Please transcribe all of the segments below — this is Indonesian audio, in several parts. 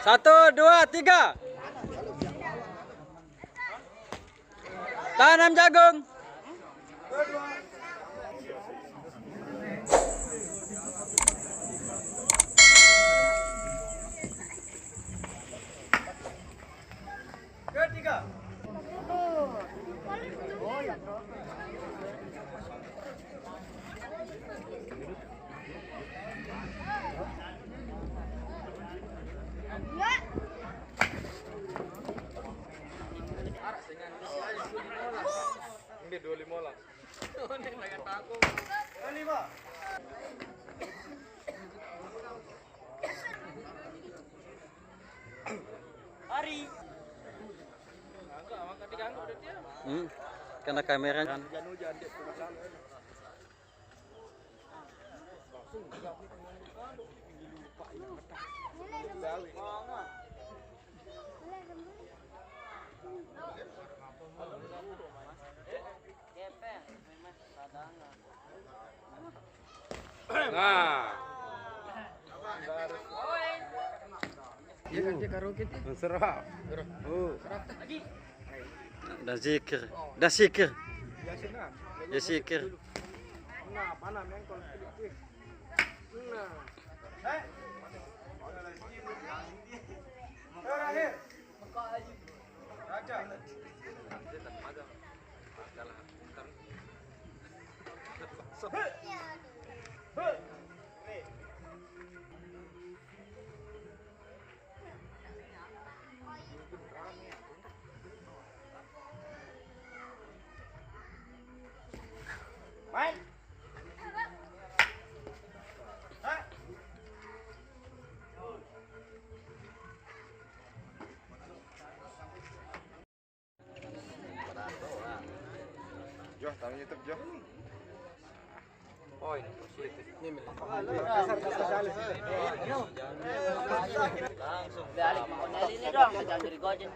Satu, dua, tiga. Tanam jagung. Ketiga. Ini 25 lah. Ini lagi takut. 25. Hari. Enggak, maka diganggu udah dia. Karena kamera kan. Hujan dia langsung lupa ini petang. Nah. Ya kan dia karaoke itu. Serap. Oh. Lagi. Dan zikir. Dan zikir. Ya zikir. Nah, mana mengkol pilih. Nah. Terakhir. Raja. Main. Joh, tahu YouTube Joh. Oh ini positif. Ini kasar sekali. Langsung balik modal ini dong, jangan dari gojen.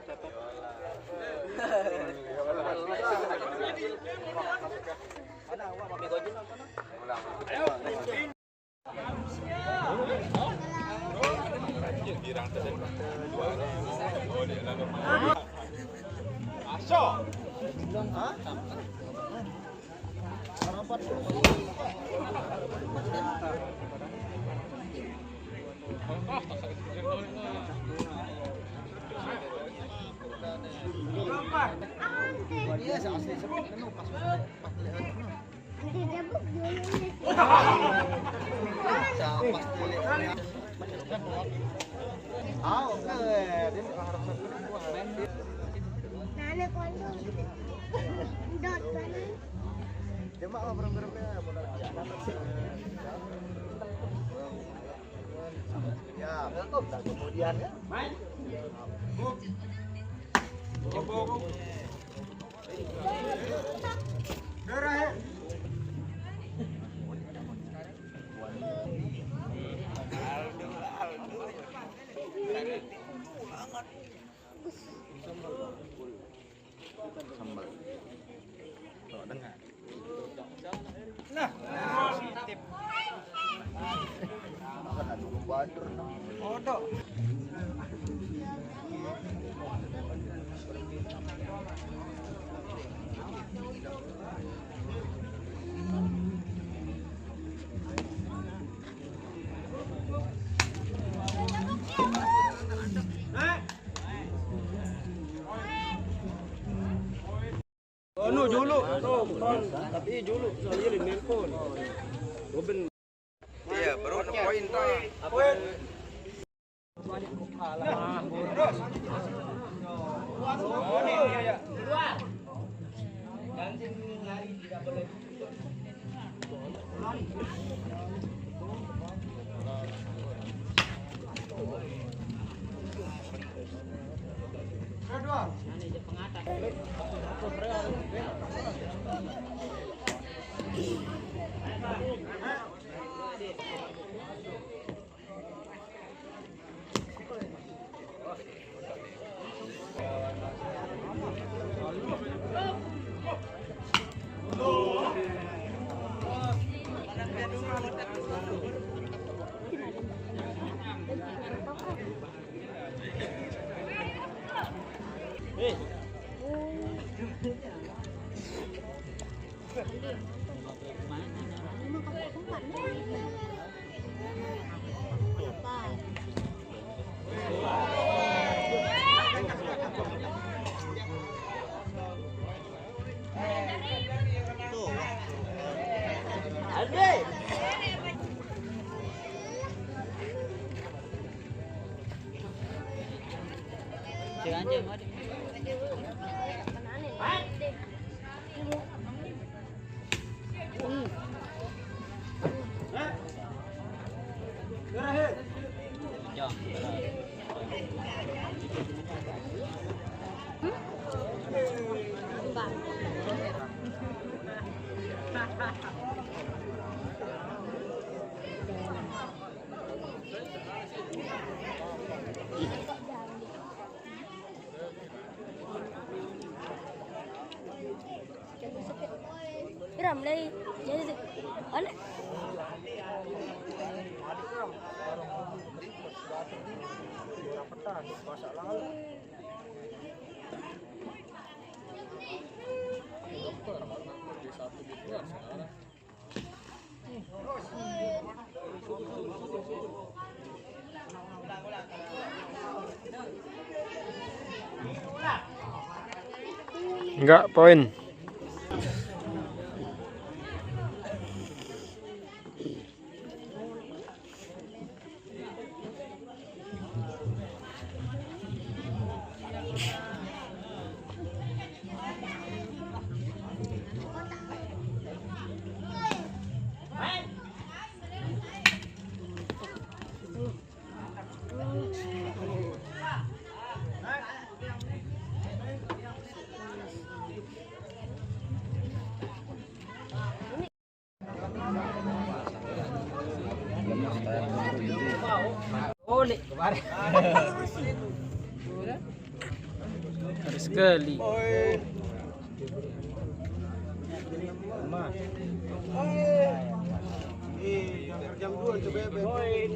Mana awak pakai gojen apa? Ayo. Girang tadi. Oh dia lalu. Aso. Hah? Harapan. Iya, asli seperti itu pas ya, kemudian ya. Main. Terakhir. Sambal. Tuh, dengar. Nah, positif. Kan ada badur. Odo. Ano dulu, tapi dulu soalnya nelpon. Robin. Iya, baru ada poin tuh. Poin. Terus. Oh, ini ya. Dua. Dancing lari tidak boleh. Kedua. Ram đây jadi mana? Enggak, poin. Harus sekali. Jam 2 coba poin.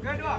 Kedua.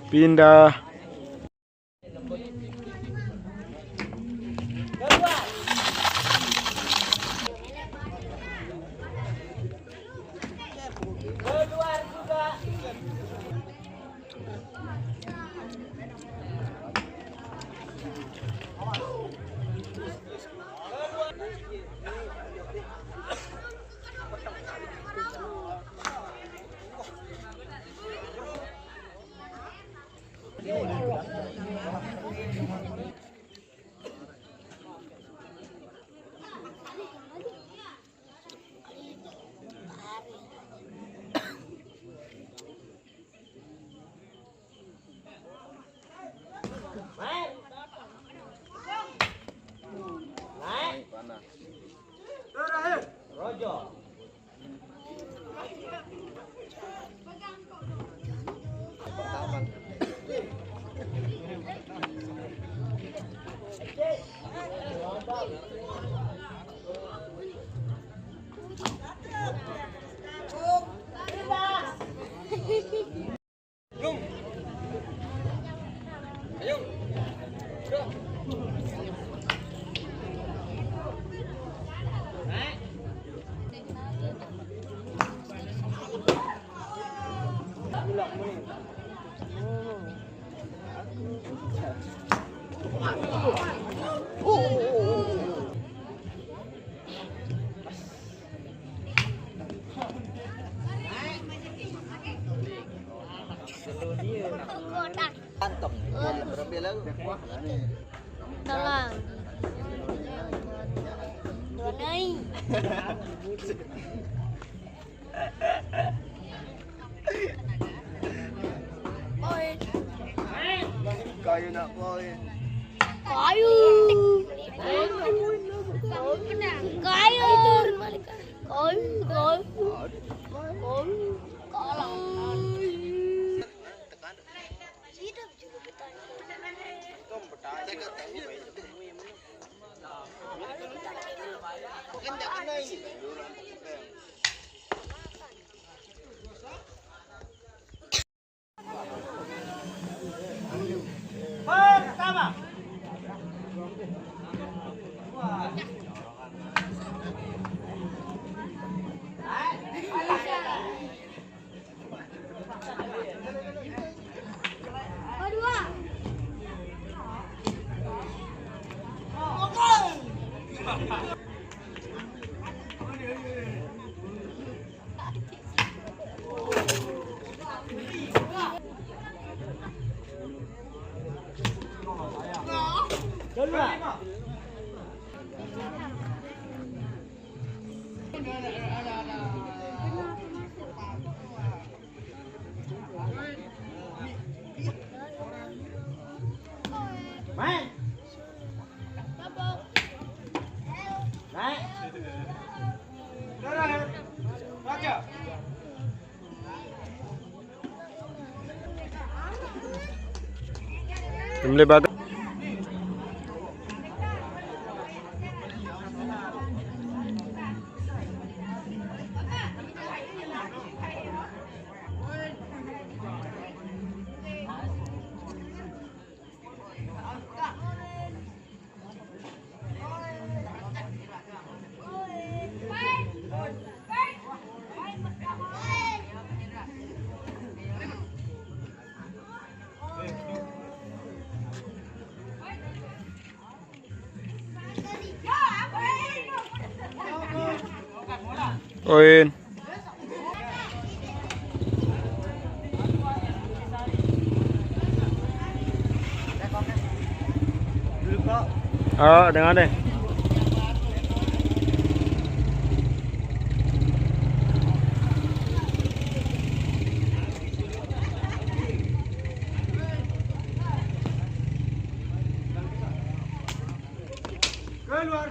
Pindah. Kotak. Kantong. Berapa lagu? Tolong. Donai. Poin. Kayu nak poin. Kayu. Kayu. Kayu. Hidup juga petani. Pertama. Kedua. Main. Naik. Baca. Jumlah batu. Poin. Dulu kok. Oh, dengan deh. Keluar.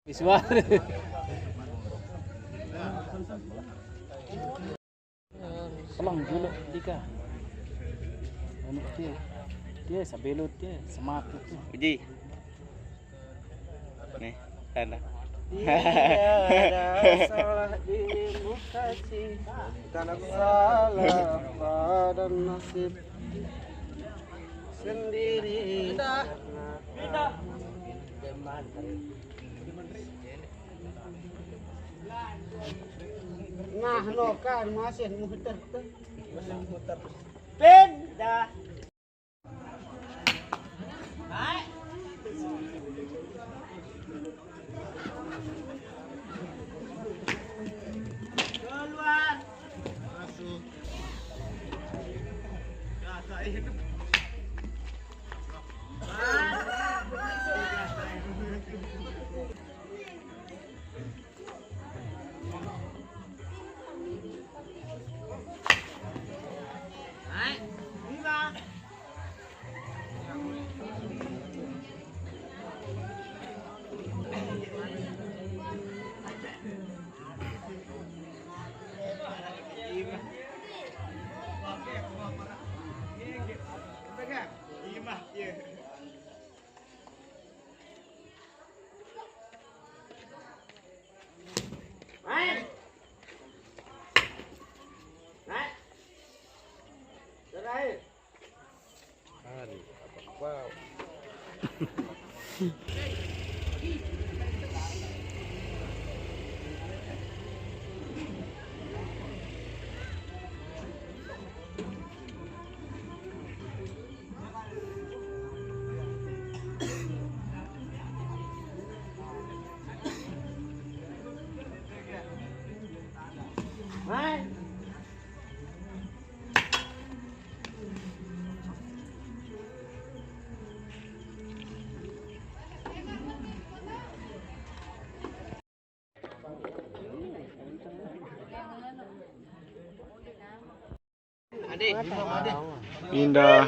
Visual. Tolong dulu Dika. Anak dia sabelut dia semat itu. Uji. Nih, tanda. Tiada salah dirimu kasih, karena salah pada nasib sendiri. Nah, lo kan masih muter tuh. Pindah. Keluar. Masuk. Wow. Pindah.